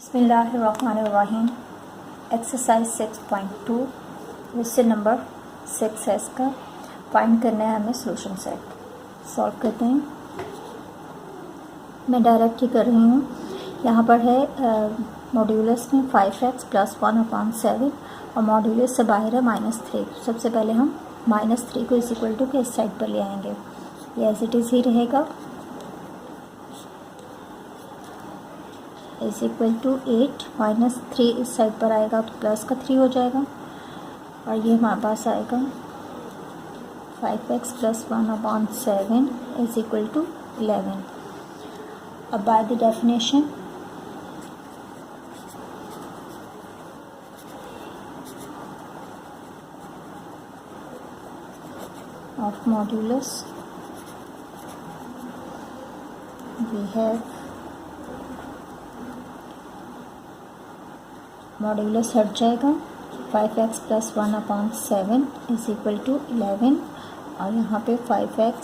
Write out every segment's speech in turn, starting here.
बिस्मिल्लाहिर्रहमानिर्रहीम। Exercise 6.2 question number 6 है इसका। फाइंड करना है हमें सोल्यूशन सेट। सॉल्व करते हैं। मैं डायरेक्ट ही कर रही हूँ। यहाँ पर है मॉड्यूलस में 5x + 1/7 और मॉड्यूलस से बाहर है -3। सबसे पहले हम -3 को इक्वल टू के इस साइड पर ले आएंगे। ये एज इट इज़ ही रहेगा। इज इक्वल टू 8 -3 इस साइड पर आएगा तो प्लस का 3 हो जाएगा और ये हमारे पास आएगा 5x + 1/7 इज इक्वल टू 11। अब by the definition of modulus we have modulus हट जाएगा। 5x + 1/7 इज इक्वल टू 11 और यहाँ पे 5x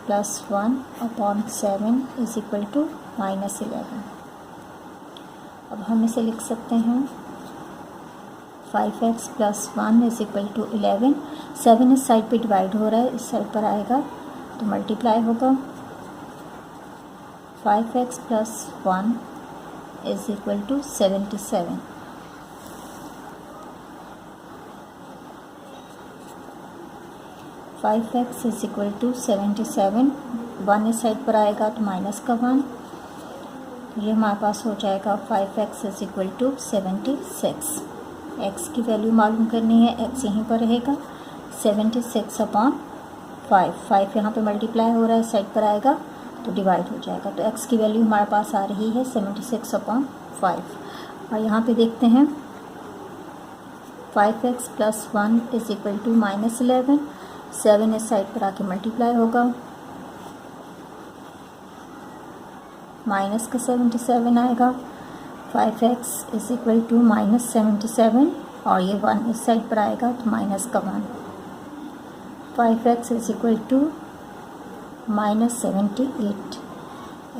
+ 1/7 इज इक्वल टू -11। अब हम इसे लिख सकते हैं 5x + 1 इज इक्वल टू 11। 7 इस साइड पे डिवाइड हो रहा है, इस साइड पर आएगा तो मल्टीप्लाई होगा। 5x + 1 is equal to 77। 5x is equal to 77। 1 इस साइड पर आएगा तो माइनस का 1, ये हमारे पास हो जाएगा 5x is equal to 76। x की वैल्यू मालूम करनी है, x यहीं पर रहेगा। 76/5 5 यहाँ पे मल्टीप्लाई हो रहा है, इस साइड पर आएगा तो डिवाइड हो जाएगा। तो x की वैल्यू हमारे पास आ रही है 76/5। और यहाँ पे देखते हैं 5x + 1 इज इक्वल टू -11। 7 इस साइड पर आके मल्टीप्लाई होगा, माइनस का 77 आएगा। 5x इज इक्वल टू -77 और ये 1 इस साइड पर आएगा तो माइनस का 1। 5x is equal to -78।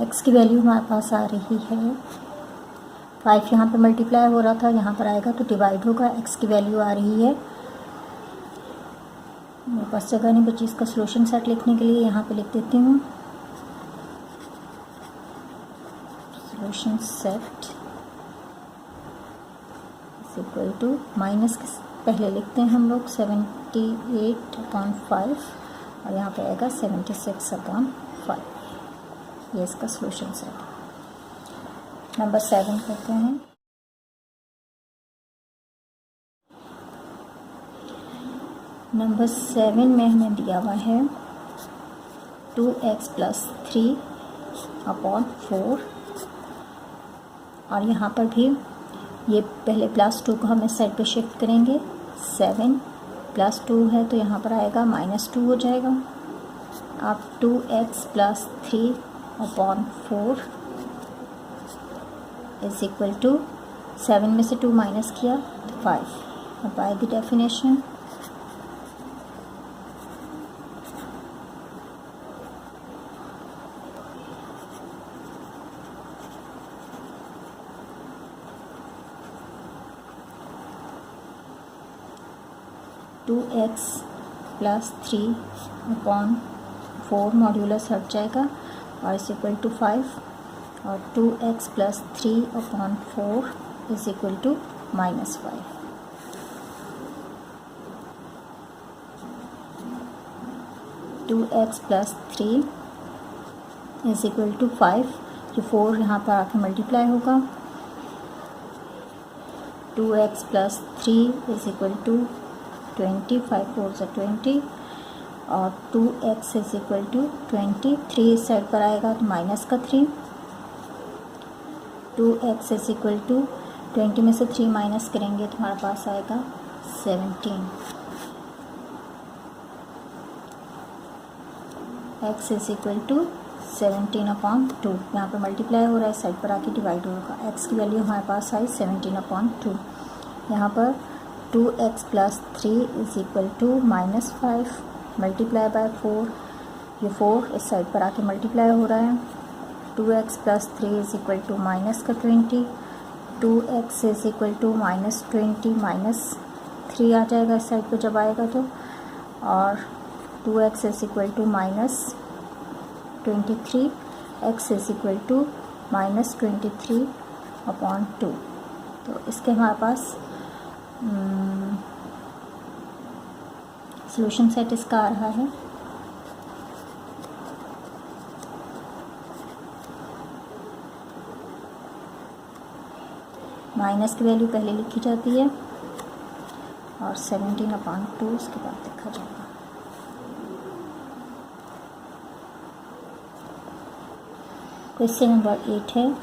x की वैल्यू हमारे पास आ रही है 5 यहाँ पे मल्टीप्लाई हो रहा था, यहाँ पर आएगा तो डिवाइड होगा। x की वैल्यू आ रही है, मेरे पास जगह नहीं बची इसका सोल्यूशन सेट लिखने के लिए, यहाँ पे लिख देती हूँ solution set is equal to minus के पहले लिखते हैं हम लोग 78/5 और यहाँ पे आएगा 76/5। ये इसका सोल्यूशन सेट। नंबर 7 करते हैं। नंबर 7 में हमें दिया हुआ है 2x + 3/4 और यहाँ पर भी ये पहले +2 को हम इस साइड पे शिफ्ट करेंगे। 7 + 2 है तो यहाँ पर आएगा -2 हो जाएगा। अब 2x + 3/4 इज इक्वल टू 7 में से 2 माइनस किया तो 5। अब by the definition 2x + 3/4 modulus हट जाएगा और इज इक्वल टू 5 और 2x + 3/4 is equal to -5। Two x + 3 is equal to 5। ये 4 यहाँ पर आके मल्टीप्लाई होगा। 2x + 3 इज इक्वल टू 20, 5 4 = 20 और 2x इज इक्वल टू 20। 3 इस साइड पर आएगा तो माइनस का 3। 2x इज इक्वल टू 20 में से 3 माइनस करेंगे तो हमारे पास आएगा 17। x is equal to 17/2। यहाँ पर मल्टीप्लाई हो रहा है, साइड पर आके डिवाइड होगा। x की वैल्यू हमारे पास आई 17/2। यहाँ पर 2x + 3 is equal to -5 multiply by 4। ये 4 इस साइड पर आके मल्टीप्लाई हो रहा है। 2x + 3 is equal to -20। 2x is equal to -20 -3 आ जाएगा इस साइड पे जब आएगा तो, और 2x is equal to -23, x is equal to -23/2। तो इसके हमारे पास सॉल्यूशन सेट इसका आ रहा है। माइनस की वैल्यू पहले लिखी जाती है और 17/2 उसके बाद लिखा जाएगा। क्वेश्चन नंबर 8 है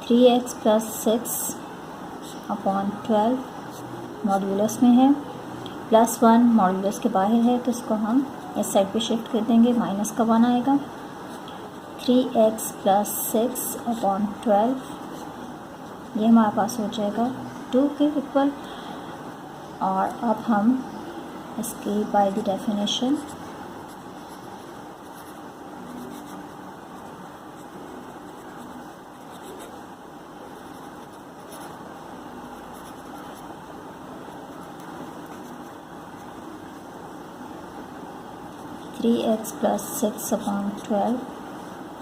3x + 6/12 मॉड्यूलस में है, +1 मॉड्यूलस के बाहर है तो इसको हम इस साइड पे शिफ्ट कर देंगे, माइनस का 1 आएगा। 3x + 6/12 ये हमारे पास हो जाएगा 2 के इक्वल। और अब हम इसकी by the definition (3x + 6/12)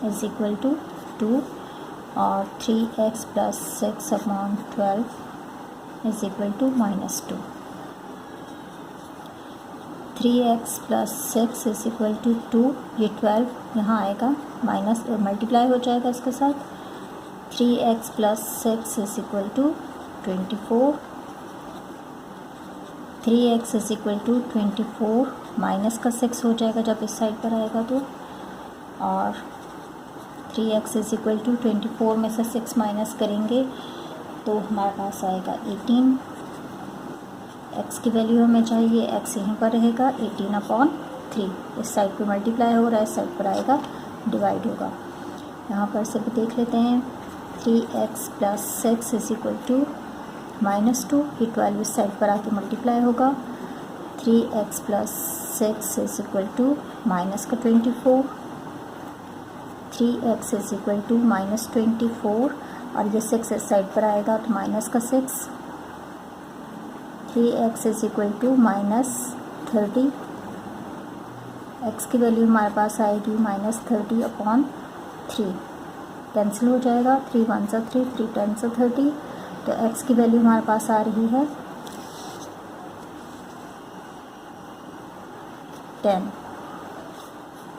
is equal to 2 और 3x + 6/12 is equal to -2। 3x + 6 is equal to 2, ये 12 यहाँ आएगा, माइनस मल्टीप्लाई हो जाएगा इसके साथ। 3x + 6 is equal to 24, 3x is equal to 24, minus का 6 हो जाएगा जब इस साइड पर आएगा तो, और 3x इज इक्वल टू 24 में से 6 माइनस करेंगे तो हमारे पास आएगा 18। x की वैल्यू हमें चाहिए, x यहीं पर रहेगा 18/3, इस साइड पे मल्टीप्लाई हो रहा है, इस साइड पर आएगा डिवाइड होगा। यहाँ पर से भी देख लेते हैं 3x + 6 इज इक्वल टू -2, ये 12 इस साइड पर आके मल्टीप्लाई होगा। 3x + 6 is equal to -24, 3x is equal to -24 और ये 6 इस साइड पर आएगा तो माइनस का 6। 3x is equal to -30, x की वैल्यू हमारे पास आएगी -30/3, कैंसिल हो जाएगा, 3 × 1 = 3, 3 × 10 = 30, तो x की वैल्यू हमारे पास आ रही है 10,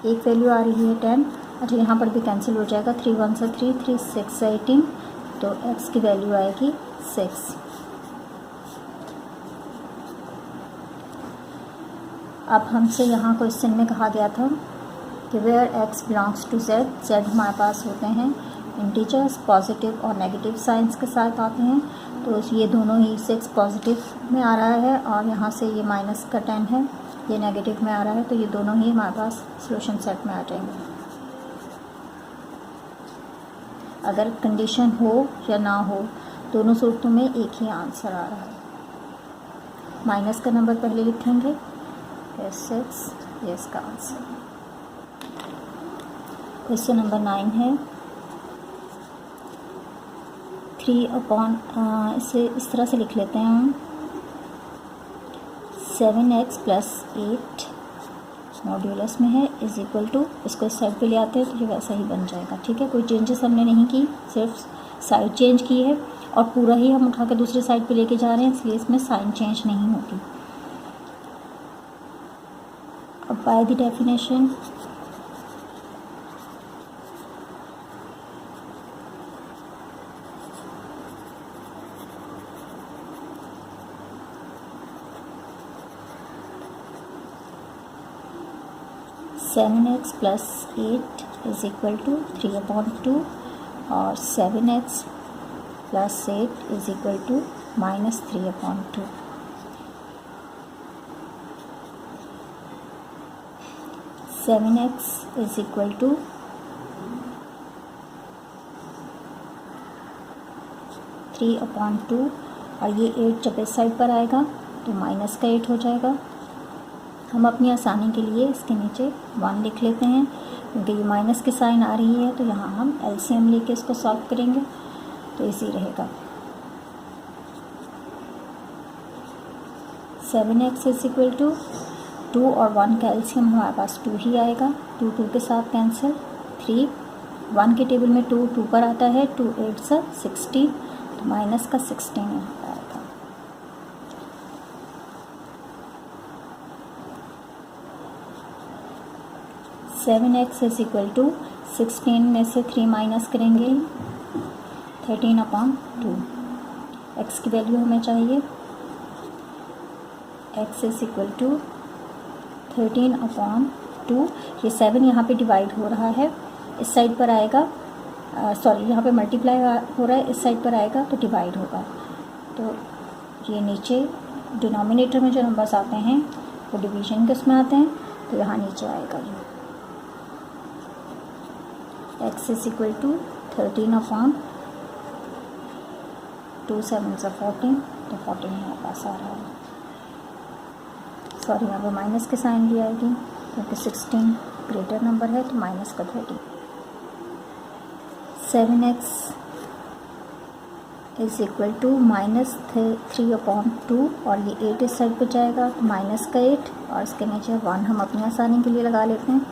एक वैल्यू आ रही है 10। अच्छा, यहाँ पर भी कैंसिल हो जाएगा, 3 × 1 = 3, 3 × 6 = 18, तो x की वैल्यू आएगी 6। अब हमसे यहाँ क्वेश्चन में कहा गया था कि where x belongs to z, z हमारे पास होते हैं इंटीजर्स, पॉजिटिव और नेगेटिव साइंस के साथ आते हैं, तो ये दोनों ही 6 पॉजिटिव में आ रहा है और यहाँ से ये माइनस का 10 है, ये नेगेटिव में आ रहा है, तो ये दोनों ही हमारे पास सॉल्यूशन सेट में आ जाएंगे। अगर कंडीशन हो या ना हो, दोनों सूरतों में एक ही आंसर आ रहा है। माइनस का नंबर पहले लिखेंगे, 6, ये इसका आंसर। क्वेश्चन नंबर 9 है 3 इसे इस तरह से लिख लेते हैं हम, 7x + 8 मॉड्यूलस में है इज इक्वल टू, इसको इस साइड पे ले आते हैं तो ये वैसा ही बन जाएगा। ठीक है, कोई चेंजेस हमने नहीं की, सिर्फ साइड चेंज की है और पूरा ही हम उठा के दूसरी साइड पे लेके जा रहे हैं, इसलिए इसमें साइन चेंज नहीं होगी। अब by the definition (7x + 8 is equal to 3/2) और 7x + 8 is equal to -3/2। (7x is equal to 3/2) और ये 8 जब इस साइड पर आएगा तो माइनस का 8 हो जाएगा, हम अपनी आसानी के लिए इसके नीचे 1 लिख लेते हैं, क्योंकि ये माइनस की साइन आ रही है, तो यहाँ हम एलसीएम लेके इसको सॉल्व करेंगे तो इजी रहेगा। 7x इज इक्वल टू 2 और 1 का एलसीएम हमारे पास 2 ही आएगा, 2 2 के साथ कैंसिल, 3 1 के टेबल में 2 2 पर आता है, 2 8 से 16, तो माइनस का 16 यहाँ पर आएगा। Seven x is equal to 16 में से 3 माइनस करेंगे 13/2। एक्स की वैल्यू हमें चाहिए, एक्स इज इक्वल टू 13/2। ये 7 यहाँ पे डिवाइड हो रहा है, इस साइड पर आएगा, सॉरी यहाँ पे मल्टीप्लाई हो रहा है, इस साइड पर आएगा तो डिवाइड होगा। तो ये नीचे डिनोमिनेटर में जो नंबर्स आते हैं वो डिवीजन के उसमें आते हैं, तो यहाँ नीचे आएगा ये x इज इक्वल टू 13/2, 7 से 14, तो 14 यहाँ पास आ रहा है। सॉरी यहाँ पर माइनस के साइन भी आएगी, क्योंकि 16 ग्रेटर नंबर है, तो माइनस का 30। 7x इज इक्वल टू -3/2, और ये 8 इस साइड पे जाएगा, तो माइनस का 8, और इसके नीचे 1 हम अपनी आसानी के लिए लगा लेते हैं।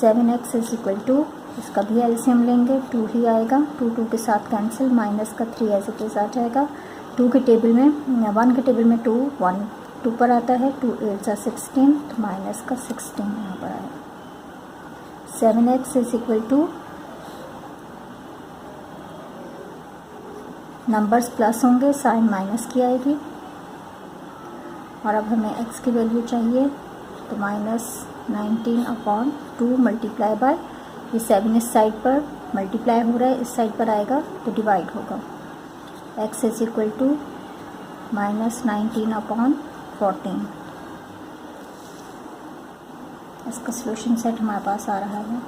7x इज इक्वल टू, इसका भी एलसीएम लेंगे, 2 ही आएगा, 2 2 के साथ कैंसिल, माइनस का 3 एज इट इज़ आ जाएगा। 2 के टेबल में 1 के टेबल में 2 1 2 पर आता है, 2 8 से 16, तो माइनस का 16 यहाँ पर आएगा। 7x is equal to, numbers plus होंगे, साइन माइनस की आएगी, और अब हमें x की वैल्यू चाहिए, तो -19/2 मल्टीप्लाई बाय, ये 7 इस साइड पर मल्टीप्लाई हो रहा है, इस साइड पर आएगा तो डिवाइड होगा। x is equal to -19/14। इसका सॉल्यूशन सेट हमारे पास आ रहा है।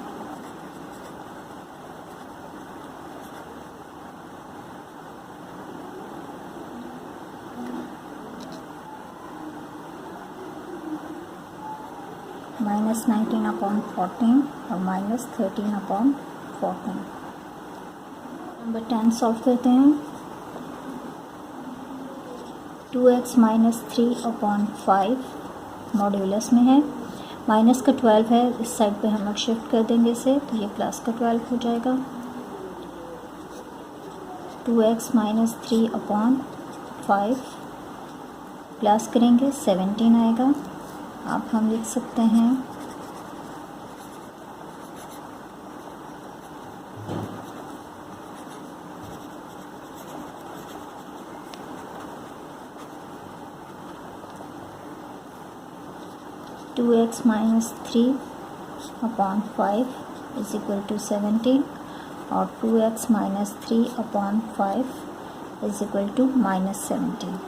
-19/14 और -13/14। नंबर 10 सॉल्व करते हैं। 2x - 3/5 मॉड्यूलस में है, माइनस का 12 है, इस साइड पे हम लोग शिफ्ट कर देंगे इसे, तो ये प्लस का 12 हो जाएगा। 2x - 3/5 प्लस करेंगे 17 आएगा। अब हम लिख सकते हैं 2x - 3/5 इज इक्वल टू 17, और 2x - 3/5 is equal to -17।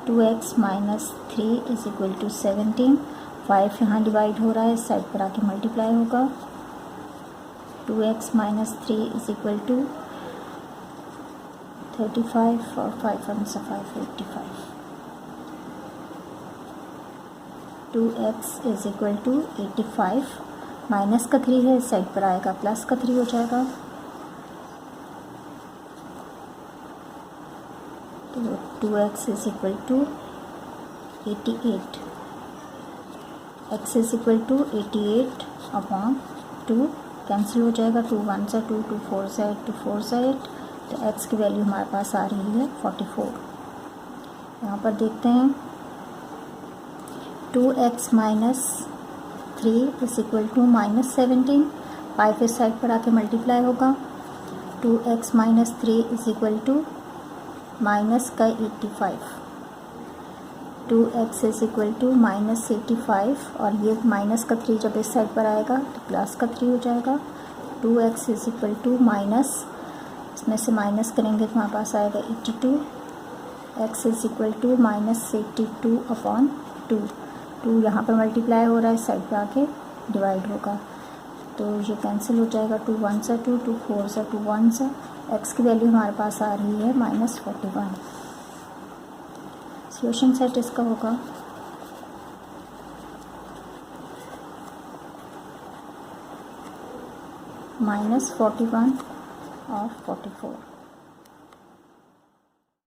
2x - 3 is equal to 17, 5 यहाँ डिवाइड हो रहा है, इस साइड पर आके मल्टीप्लाई होगा। 2x - 3 इज इक्वल टू 35, और 5 से 5 85। 2x is equal to 85, minus का 3 है, इस साइड पर आएगा, प्लस का 3 हो जाएगा, तो 2x is equal to 88। x is equal to 88/2, cancel हो जाएगा, 2 1 से 2, 2 4 से 8, 2 4 से 8, तो x की वैल्यू हमारे पास आ रही है 44। यहाँ पर देखते हैं 2x - 3 इज इक्वल टू -17, 5 इस साइड पर आके मल्टीप्लाई होगा। 2x - 3 is equal to minus का 85। 2x इज इक्वल टू -85, और ये माइनस का 3 जब इस साइड पर आएगा तो प्लस का 3 हो जाएगा। 2x is equal to minus, इसमें से माइनस करेंगे तो हमारे पास आएगा 82। x इज इक्वल टू -82/2, 2 यहाँ पर मल्टीप्लाई हो रहा है, इस साइड पर आके डिवाइड होगा, तो ये कैंसिल हो जाएगा। 2 1 से 2, 2 4 से 2 1 से, x की वैल्यू हमारे पास आ रही है -41। सॉल्यूशन सेट इसका होगा -41 और 44।